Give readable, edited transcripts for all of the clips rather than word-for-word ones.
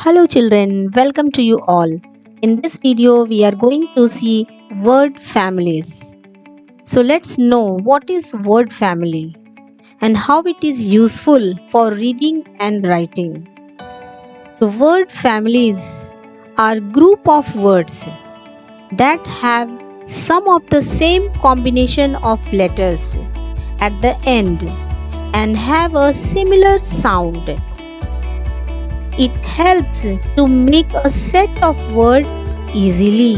Hello children, welcome to you all. In this video we are going to see word families. So let's know what is word family and how it is useful for reading and writing. So word families are group of words that have some of the same combination of letters at the end and have a similar sound. It helps to make a set of words easily.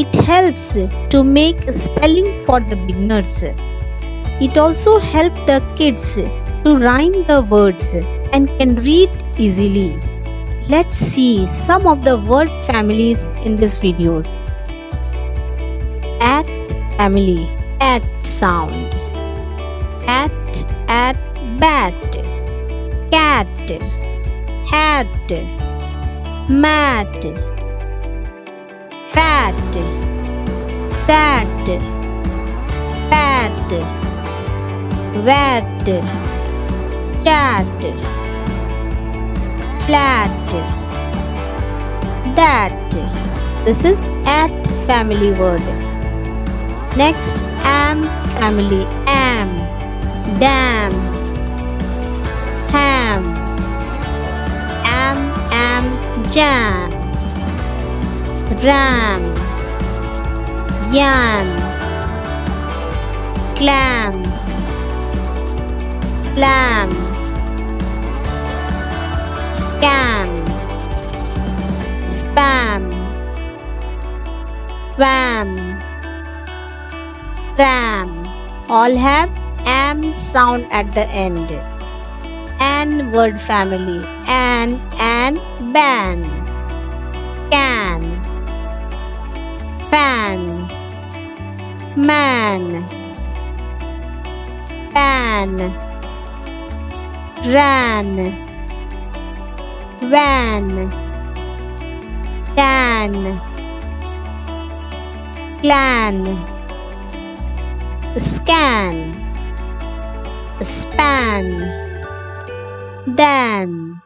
It helps to make spelling for the beginners. It also helps the kids to rhyme the words and can read easily. Let's see some of the word families in this videos. At family, at sound. At bat, cat, hat, mat, fat, sat, pat, wat, cat, flat, that. This is at family word. Next, am family, am, dam, ham, jam, ram, yam, clam, slam, scam, spam, wham, ram. All have am sound at the end. An word family, an, ban, can, fan, man, pan, ran, van, tan, clan, scan, span, dan.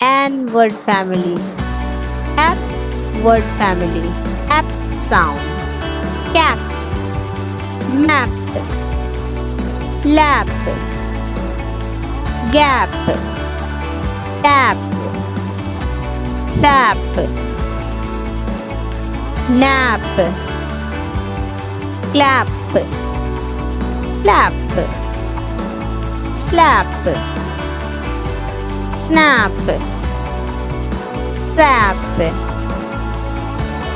An word family, ap word family, ap sound, cap, map, lap, gap, tap, sap, nap, clap, flap, slap, snap, trap,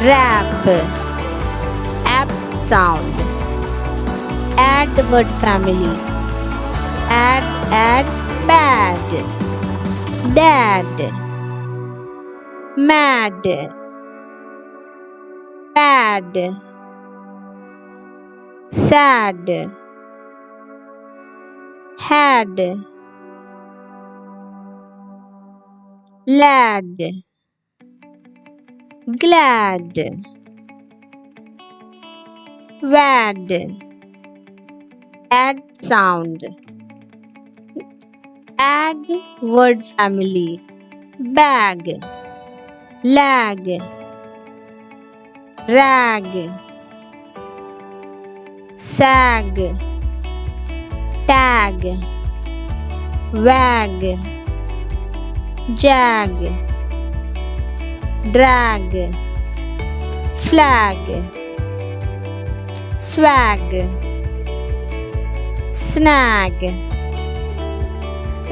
rap, app sound. Add word family, add, bad, dad, mad, bad, sad, had, lad, glad, wad. Add sound. Ag word family, bag, lag, rag, sag, tag, wag, jag, drag, flag, swag, snag,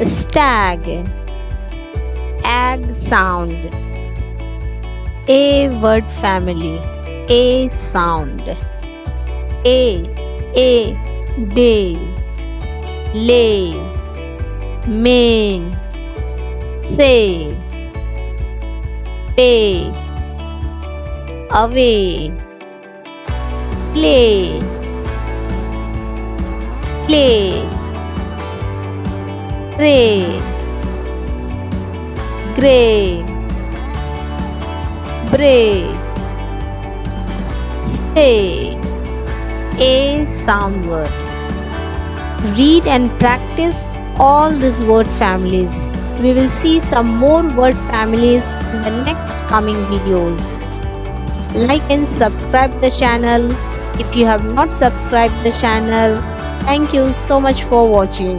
stag. Ag sound. A word family, a sound. A, day, lay, may, say, pay, away, play, pray, gray, bray, stay. A sound word. Read and practice all these word families. We will see some more word families in the next coming videos. Like and subscribe the channel if you have not subscribed the channel. Thank you so much for watching.